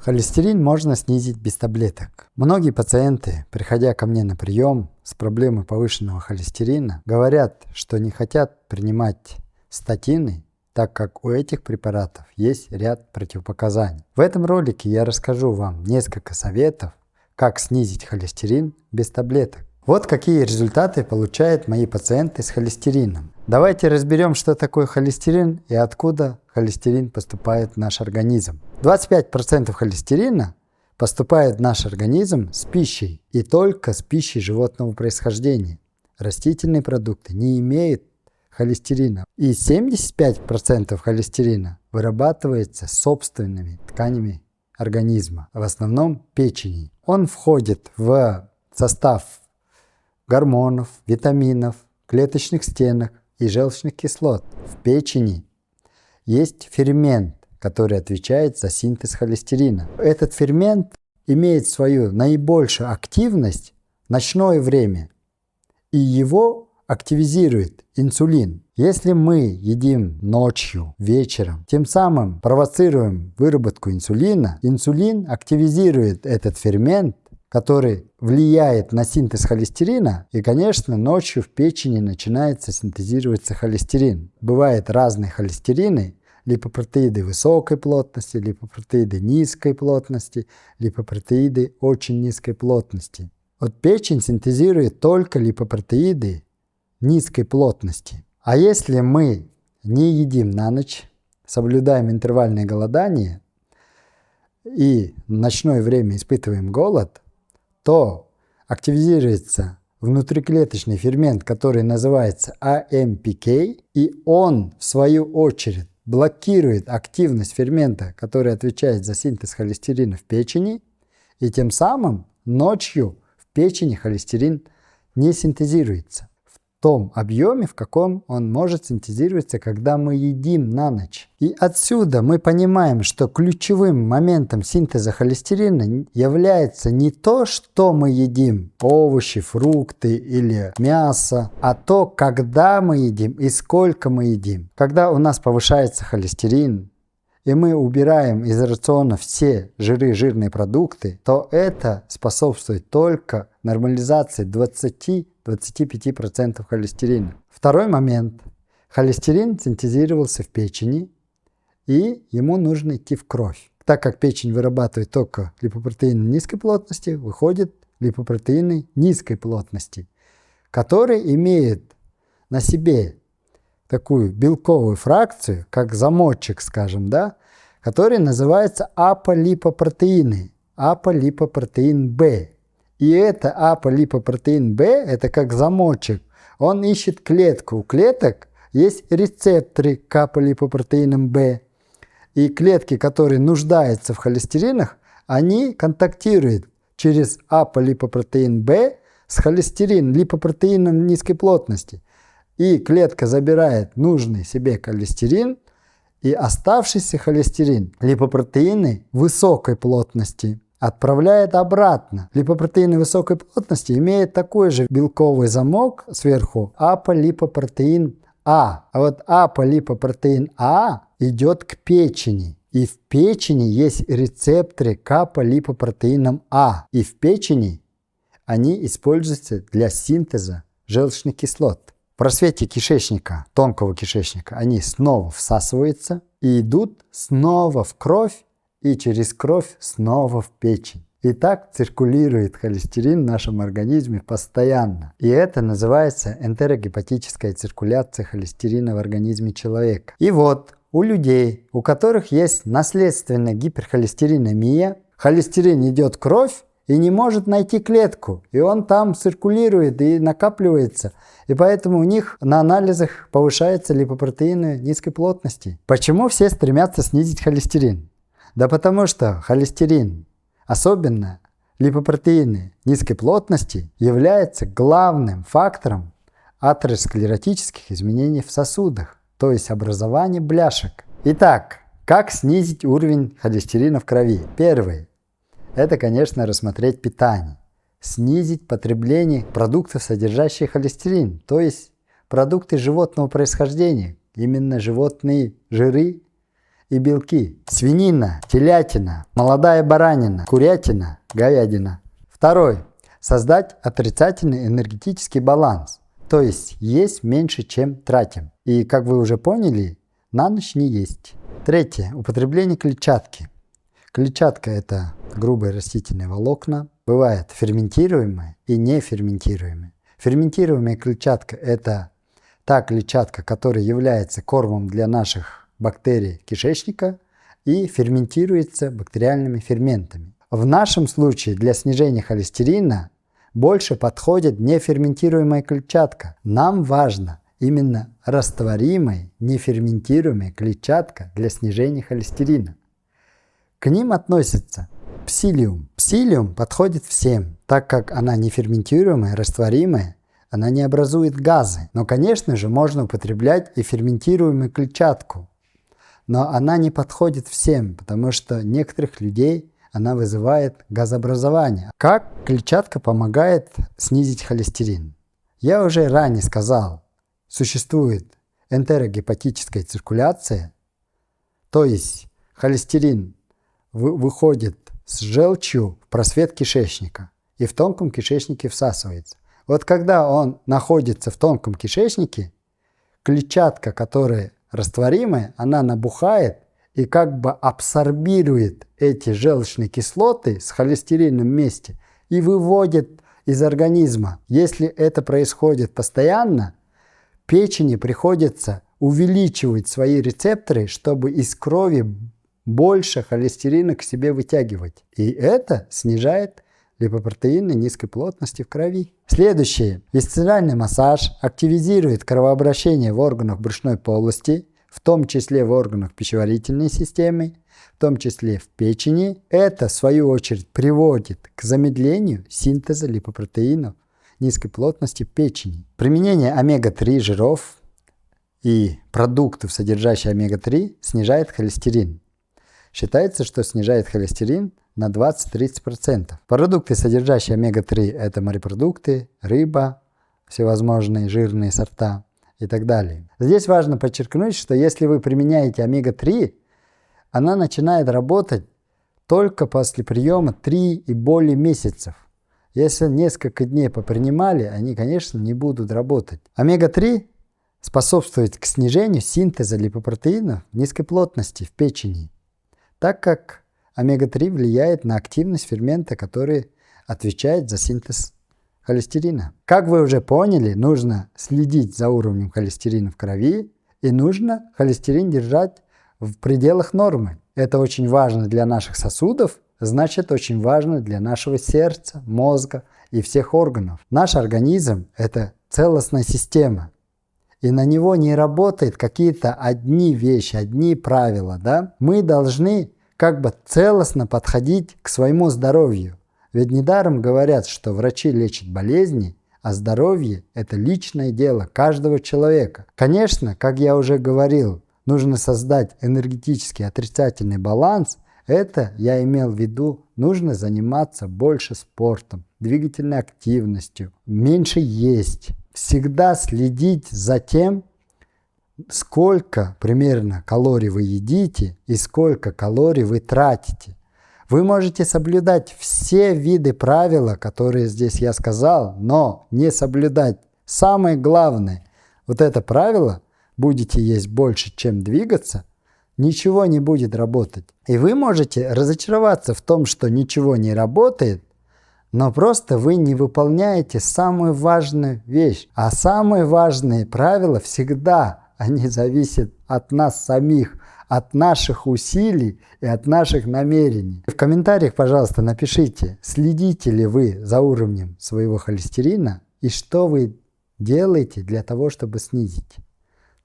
Холестерин можно снизить без таблеток. Многие пациенты, приходя ко мне на прием с проблемой повышенного холестерина, говорят, что не хотят принимать статины, так как у этих препаратов есть ряд противопоказаний. В этом ролике я расскажу вам несколько советов, как снизить холестерин без таблеток. Вот какие результаты получают мои пациенты с холестерином. Давайте разберем, что такое холестерин и откуда холестерин поступает в наш организм. 25% холестерина поступает в наш организм с пищей и только с пищей животного происхождения. Растительные продукты не имеют холестерина. И 75% холестерина вырабатывается собственными тканями организма, в основном печени. Он входит в состав гормонов, витаминов, клеточных стенок и желчных кислот. В печени есть фермент, который отвечает за синтез холестерина. Этот фермент имеет свою наибольшую активность в ночное время, и его активизирует инсулин. Если мы едим ночью, вечером, тем самым провоцируем выработку инсулина, инсулин активизирует этот фермент, который влияет на синтез холестерина, и, конечно, ночью в печени начинается синтезироваться холестерин. Бывают разные холестерины, липопротеиды высокой плотности, липопротеиды низкой плотности, липопротеиды очень низкой плотности. Вот печень синтезирует только липопротеиды низкой плотности. А если мы не едим на ночь, соблюдаем интервальное голодание и в ночное время испытываем голод, то активизируется внутриклеточный фермент, который называется AMPK, и он, в свою очередь, блокирует активность фермента, который отвечает за синтез холестерина в печени, и тем самым ночью в печени холестерин не синтезируется в том объеме, в каком он может синтезироваться, когда мы едим на ночь. И отсюда мы понимаем, что ключевым моментом синтеза холестерина является не то, что мы едим, овощи, фрукты или мясо, а то, когда мы едим и сколько мы едим. Когда у нас повышается холестерин, и мы убираем из рациона все жиры, жирные продукты, то это способствует только нормализации 20-25% холестерина. Второй момент. Холестерин синтезировался в печени, и ему нужно идти в кровь. Так как печень вырабатывает только липопротеины низкой плотности, выходят липопротеины низкой плотности, которые имеют на себе такую белковую фракцию, как замочек, скажем, да, который называется аполипопротеины, аполипопротеин B. И это аполипопротеин B, это как замочек, он ищет клетку. У клеток есть рецепторы к аполипопротеинам B. И клетки, которые нуждаются в холестеринах, они контактируют через аполипопротеин B с холестерином, липопротеином низкой плотности. И клетка забирает нужный себе холестерин, и оставшийся холестерин, липопротеины высокой плотности, отправляет обратно. Липопротеины высокой плотности имеют такой же белковый замок сверху, аполипопротеин А. А вот аполипопротеин А идет к печени. И в печени есть рецепторы к аполипопротеинам А. И в печени они используются для синтеза желчных кислот. В просвете кишечника, тонкого кишечника, они снова всасываются и идут снова в кровь, и через кровь снова в печень. И так циркулирует холестерин в нашем организме постоянно. И это называется энтерогепатическая циркуляция холестерина в организме человека. И вот у людей, у которых есть наследственная гиперхолестеринемия, холестерин идет в кровь и не может найти клетку. И он там циркулирует и накапливается. И поэтому у них на анализах повышаются липопротеины низкой плотности. Почему все стремятся снизить холестерин? Да потому что холестерин, особенно липопротеины низкой плотности, является главным фактором атеросклеротических изменений в сосудах, то есть образования бляшек. Итак, как снизить уровень холестерина в крови? Первое. Это, конечно, рассмотреть питание. Снизить потребление продуктов, содержащих холестерин, то есть продукты животного происхождения, именно животные жиры и белки. Свинина, телятина, молодая баранина, курятина, говядина. Второй. Создать отрицательный энергетический баланс. То есть есть меньше, чем тратим. И, как вы уже поняли, на ночь не есть. Третье. Употребление клетчатки. Клетчатка – это грубые растительные волокна. Бывает ферментируемые и неферментируемые. Ферментируемая клетчатка – это та клетчатка, которая является кормом для наших бактерий кишечника и ферментируется бактериальными ферментами. В нашем случае для снижения холестерина больше подходит неферментируемая клетчатка. Нам важно именно растворимая, неферментируемая клетчатка для снижения холестерина. К ним относится псилиум. Псилиум подходит всем, так как она неферментируемая, растворимая, она не образует газы. Но, конечно же, можно употреблять и ферментируемую клетчатку. Но она не подходит всем, потому что некоторых людей она вызывает газообразование. Как клетчатка помогает снизить холестерин? Я уже ранее сказал, существует энтерогепатическая циркуляция, то есть холестерин выходит с желчью в просвет кишечника и в тонком кишечнике всасывается. Вот когда он находится в тонком кишечнике, клетчатка, которая растворимая, она набухает и как бы абсорбирует эти желчные кислоты с холестерином вместе и выводит из организма. Если это происходит постоянно, печени приходится увеличивать свои рецепторы, чтобы из крови больше холестерина к себе вытягивать. И это снижает липопротеины низкой плотности в крови. Следующее. Висцеральный массаж активизирует кровообращение в органах брюшной полости, в том числе в органах пищеварительной системы, в том числе в печени. Это, в свою очередь, приводит к замедлению синтеза липопротеинов низкой плотности в печени. Применение омега-3 жиров и продуктов, содержащих омега-3, снижает холестерин. Считается, что снижает холестерин на 20-30%. Продукты, содержащие омега-3, это морепродукты, рыба, всевозможные жирные сорта и так далее. Здесь важно подчеркнуть, что если вы применяете омега-3, она начинает работать только после приема 3 и более месяцев. Если несколько дней попринимали, они, конечно, не будут работать. Омега-3 способствует к снижению синтеза липопротеинов низкой плотности в печени, так как омега-3 влияет на активность фермента, который отвечает за синтез холестерина. Как вы уже поняли, нужно следить за уровнем холестерина в крови и нужно холестерин держать в пределах нормы. Это очень важно для наших сосудов, значит очень важно для нашего сердца, мозга и всех органов. Наш организм – это целостная система. И на него не работают какие-то одни вещи, одни правила. Да? Мы должны как бы целостно подходить к своему здоровью. Ведь недаром говорят, что врачи лечат болезни, а здоровье – это личное дело каждого человека. Конечно, как я уже говорил, нужно создать энергетический отрицательный баланс. Это я имел в виду, нужно заниматься больше спортом, двигательной активностью, меньше есть. Всегда следить за тем, сколько примерно калорий вы едите и сколько калорий вы тратите. Вы можете соблюдать все виды правил, которые здесь я сказал, но не соблюдать самое главное, вот это правило, будете есть больше, чем двигаться, ничего не будет работать. И вы можете разочароваться в том, что ничего не работает, но просто вы не выполняете самую важную вещь. А самые важные правила всегда, они зависят от нас самих, от наших усилий и от наших намерений. В комментариях, пожалуйста, напишите, следите ли вы за уровнем своего холестерина и что вы делаете для того, чтобы снизить.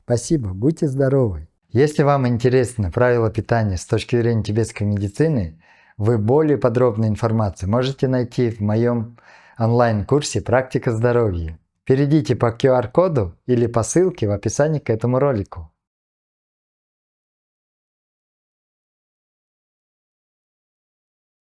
Спасибо, будьте здоровы! Если вам интересны правила питания с точки зрения тибетской медицины, вы более подробную информацию можете найти в моем онлайн-курсе «Практика здоровья». Перейдите по QR-коду или по ссылке в описании к этому ролику.